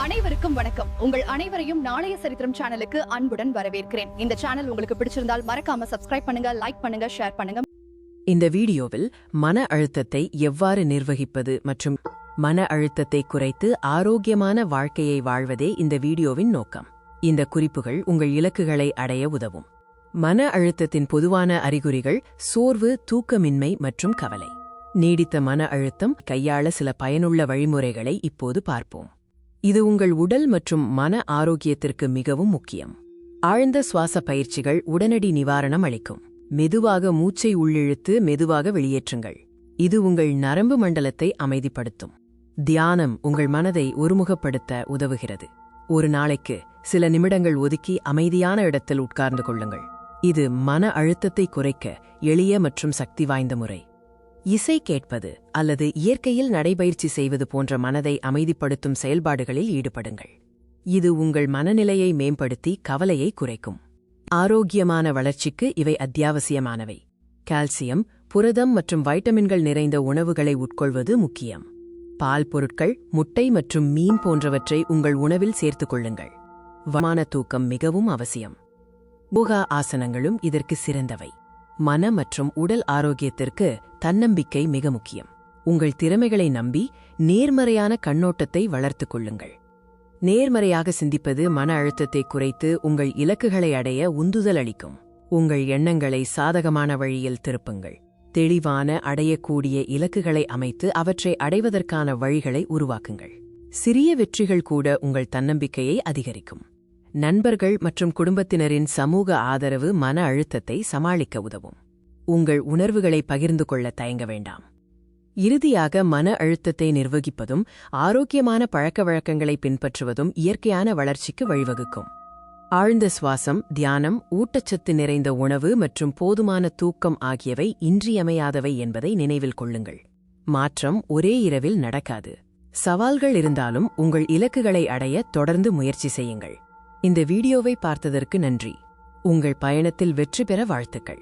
அனைவருக்கும் வணக்கம். உங்கள் அனைவரையும் நாளைய சரித்திரம் சேனலுக்கு அன்புடன் வரவேற்கிறேன். இந்த சேனல் உங்களுக்கு பிடிச்சிருந்தால் மறக்காம சப்ஸ்கிரைப் பண்ணுங்க, லைக் பண்ணுங்க, ஷேர் பண்ணுங்க. இந்த வீடியோவில் மன அழுத்தத்தை எவ்வாறு நிர்வகிப்பது மற்றும் மன அழுத்தத்தை குறைத்து ஆரோக்கியமான வாழ்க்கையை வாழ்வதே இந்த வீடியோவின் நோக்கம். இந்த குறிப்புகள் உங்கள் இலக்குகளை அடைய உதவும். மன அழுத்தத்தின் பொதுவான அறிகுறிகள் சோர்வு, தூக்கமின்மை மற்றும் கவலை. நீடித்த மன அழுத்தம் கையாள சில பயனுள்ள வழிமுறைகளை இப்போது பார்ப்போம். இது உங்கள் உடல் மற்றும் மன ஆரோக்கியத்திற்கு மிகவும் முக்கியம். ஆழ்ந்த சுவாச பயிற்சிகள் உடனடி நிவாரணம் அளிக்கும். மெதுவாக மூச்சை உள்ளிழுத்து மெதுவாக வெளியேற்றுங்கள். இது உங்கள் நரம்பு மண்டலத்தை அமைதிப்படுத்தும். தியானம் உங்கள் மனதை ஒருமுகப்படுத்த உதவுகிறது. ஒரு நாளைக்கு சில நிமிடங்கள் ஒதுக்கி அமைதியான இடத்தில் உட்கார்ந்து கொள்ளுங்கள். இது மன அழுத்தத்தை குறைக்க எளிய மற்றும் சக்தி வாய்ந்த முறை. இசை கேட்பது அல்லது இயற்கையில் நடைபயிற்சி செய்வது போன்ற மனதை அமைதிப்படுத்தும் செயல்பாடுகளில் ஈடுபடுங்கள். இது உங்கள் மனநிலையை மேம்படுத்தி கவலையை குறைக்கும். ஆரோக்கியமான வளர்ச்சிக்கு இவை அத்தியாவசியமானவை. கால்சியம், புரதம் மற்றும் வைட்டமின்கள் நிறைந்த உணவுகளை உட்கொள்வது முக்கியம். பால் பொருட்கள், முட்டை மற்றும் மீன் போன்றவற்றை உங்கள் உணவில் சேர்த்துக் கொள்ளுங்கள். வமான தூக்கம் மிகவும் அவசியம். யோகா ஆசனங்களும் இதற்கு சிறந்தவை. மன மற்றும் உடல் ஆரோக்கியத்திற்கு தன்னம்பிக்கை மிக முக்கியம். உங்கள் திறமைகளை நம்பி நேர்மறையான கண்ணோட்டத்தை வளர்த்துக் கொள்ளுங்கள். நேர்மறையாக சிந்திப்பது மன அழுத்தத்தை குறைத்து உங்கள் இலக்குகளை அடைய உந்துதல் அளிக்கும். உங்கள் எண்ணங்களை சாதகமான வழியில் திருப்புங்கள். தெளிவான, அடையக்கூடிய இலக்குகளை அமைத்து அவற்றை அடைவதற்கான வழிகளை உருவாக்குங்கள். சிறிய வெற்றிகள் கூட உங்கள் தன்னம்பிக்கையை அதிகரிக்கும். நண்பர்கள் மற்றும் குடும்பத்தினரின் சமூக ஆதரவு மன அழுத்தத்தை சமாளிக்க உதவும். உங்கள் உணர்வுகளை பகிர்ந்து கொள்ள தயங்க வேண்டாம். இறுதியாக, மன அழுத்தத்தை நிர்வகிப்பதும் ஆரோக்கியமான பழக்கவழக்கங்களை பின்பற்றுவதும் இயற்கையான வளர்ச்சிக்கு வழிவகுக்கும். ஆழ்ந்த சுவாசம், தியானம், ஊட்டச்சத்து நிறைந்த உணவு மற்றும் போதுமான தூக்கம் ஆகியவை இன்றியமையாதவை என்பதை நினைவில் கொள்ளுங்கள். மாற்றம் ஒரே இரவில் நடக்காது. சவால்கள் இருந்தாலும் உங்கள் இலக்குகளை அடைய தொடர்ந்து முயற்சி செய்யுங்கள். இந்த வீடியோவை பார்த்ததற்கு நன்றி. உங்கள் பயணத்தில் வெற்றி பெற வாழ்த்துக்கள்.